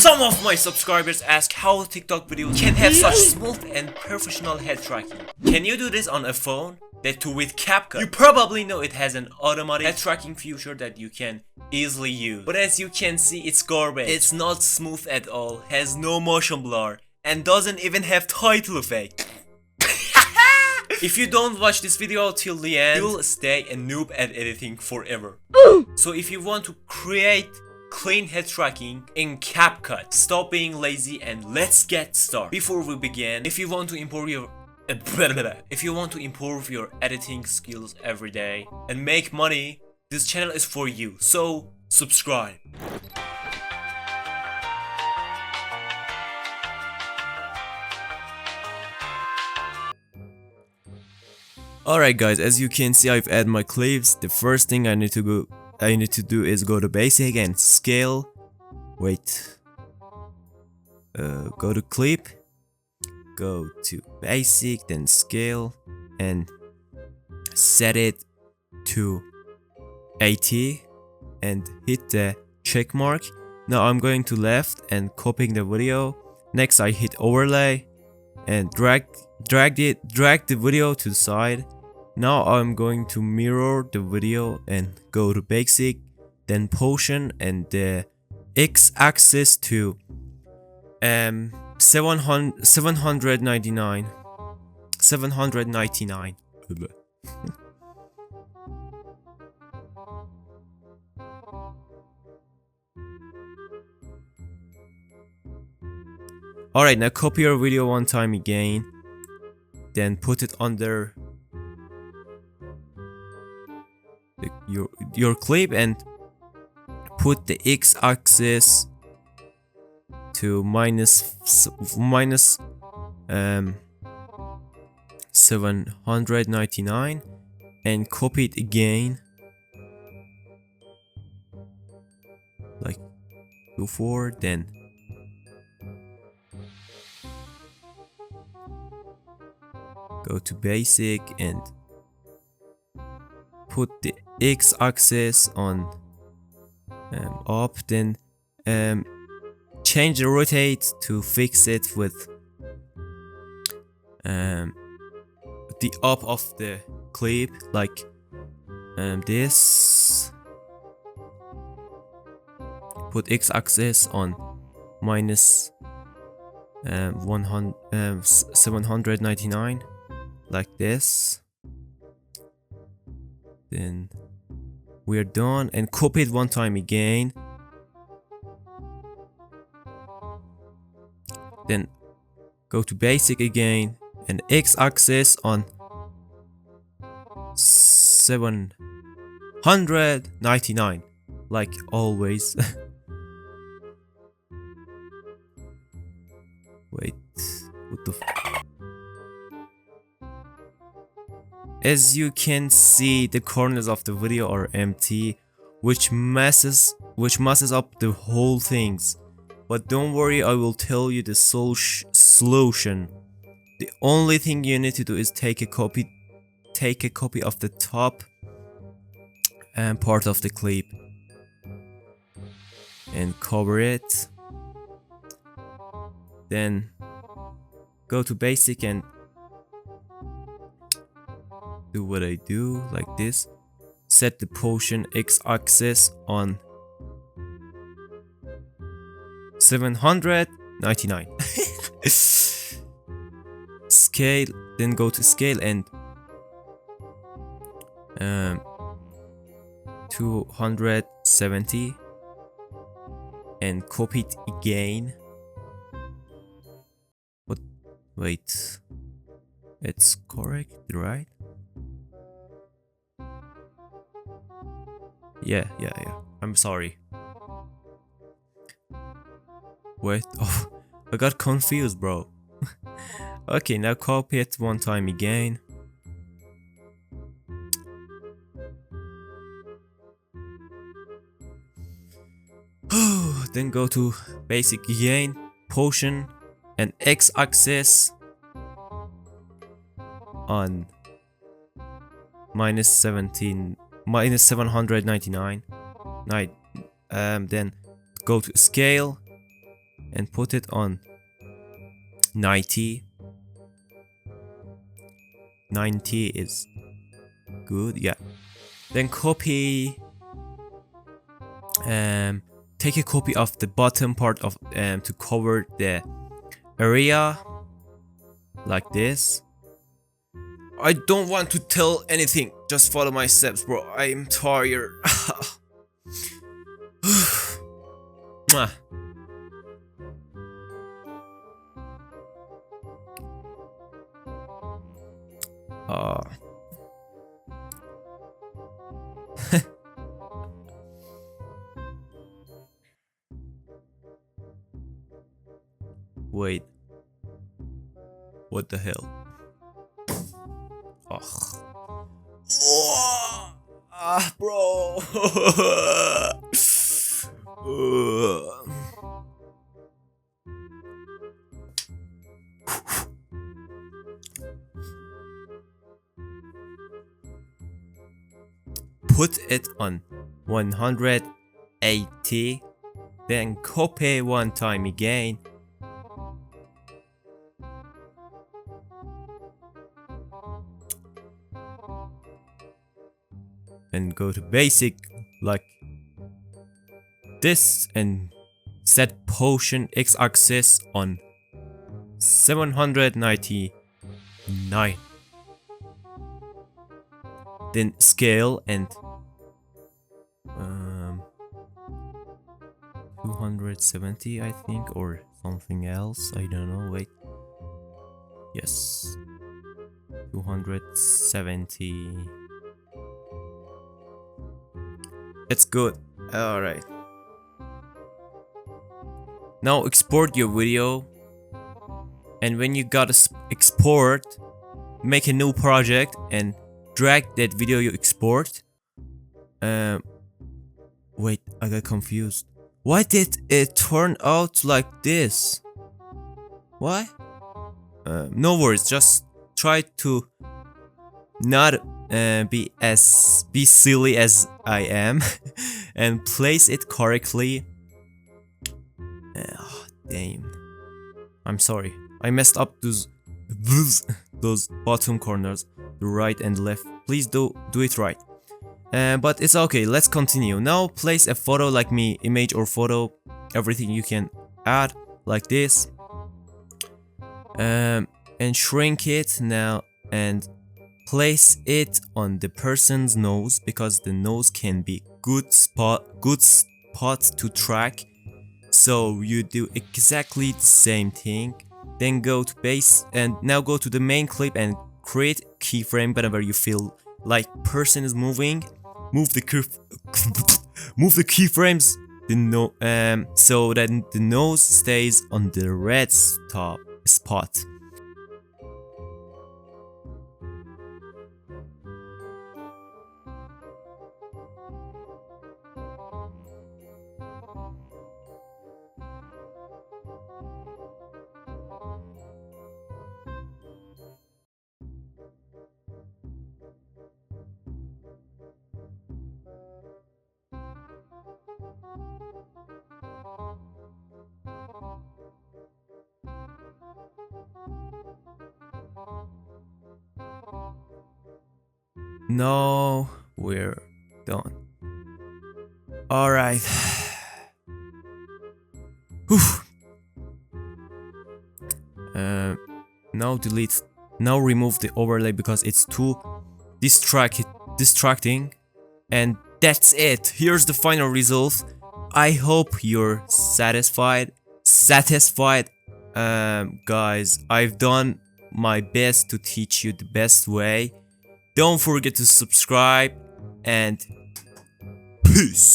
Some of my subscribers ask how TikTok videos can have such smooth and professional head tracking. Can you do this on a phone? That too with Capcut. You probably know it has an automatic head tracking feature that you can easily use. But as you can see, it's garbage. It's not smooth at all, has no motion blur, and doesn't even have title effect. If you don't watch this video till the end, you'll stay a noob at editing forever. So if you want to create clean head tracking in Capcut, stop being lazy and let's get started. Before we begin, if you want to improve your editing skills every day and make money, this channel is for you. So subscribe. Alright guys, as you can see, I've added my clips. The first thing I need to do is go to basic and scale. Wait. Go to clip. Go to basic, then scale, and set it to 80 and hit the check mark. Now I'm going to left and copying the video. Next I hit overlay and drag the video to the side. Now I'm going to mirror the video and go to basic, then position and the x-axis to 799. Alright, now copy your video one time again, then put it under your clip and put the x-axis to minus 799 and copy it again like before. Then go to basic and put the x-axis on up, then change the rotate to fix it with the up of the clip, like this. Put x-axis on minus 799 like this. Then we're done, and copy it one time again. Then go to basic again and x-axis on 799 like always. Wait, what the As you can see, the corners of the video are empty, which messes up the whole things. But don't worry, I will tell you the solution. The only thing you need to do is take a copy of the top part of the clip and cover it. Then go to basic and do what I do, like this. Set the position x-axis on 799. Scale, then go to scale and 270 and copy it again. What? Wait, it's correct, right? Yeah. I'm sorry. Wait, oh, I got confused, bro. Okay, now copy it one time again. Then go to basic again, position and x-axis on minus 799. Then go to scale and put it on 90. 90 is good, yeah. Then copy, take a copy of the bottom part of to cover the area like this. I don't want to tell anything, just follow my steps, bro. I'm tired. Mwah. Wait. What the hell? Oh. Bro. Put it on 180, then copy one time again. And go to basic like this and set position x-axis on 799. Then scale and 270 I think, or something else, I don't know, wait. Yes, 270. It's good. Alright. Now export your video, and when you gotta export, make a new project and drag that video you export. Wait, I got confused. Why did it turn out like this? Why? No worries, just try to not be silly as I am and place it correctly. Damn, I'm sorry, I messed up those bottom corners, the right and left. Please do it right. But it's okay, let's continue. Now place a photo like me, image or photo, everything you can add like this, and shrink it now and place it on the person's nose, because the nose can be good spot to track. So you do exactly the same thing. Then go to base and now go to the main clip and create keyframe whenever you feel like person is moving. Move the keyframes so that the nose stays on the red spot. No, we're done. Alright. Now delete. Now remove the overlay because it's too distracting. And that's it. Here's the final result. I hope you're satisfied. Guys, I've done my best to teach you the best way. Don't forget to subscribe and peace.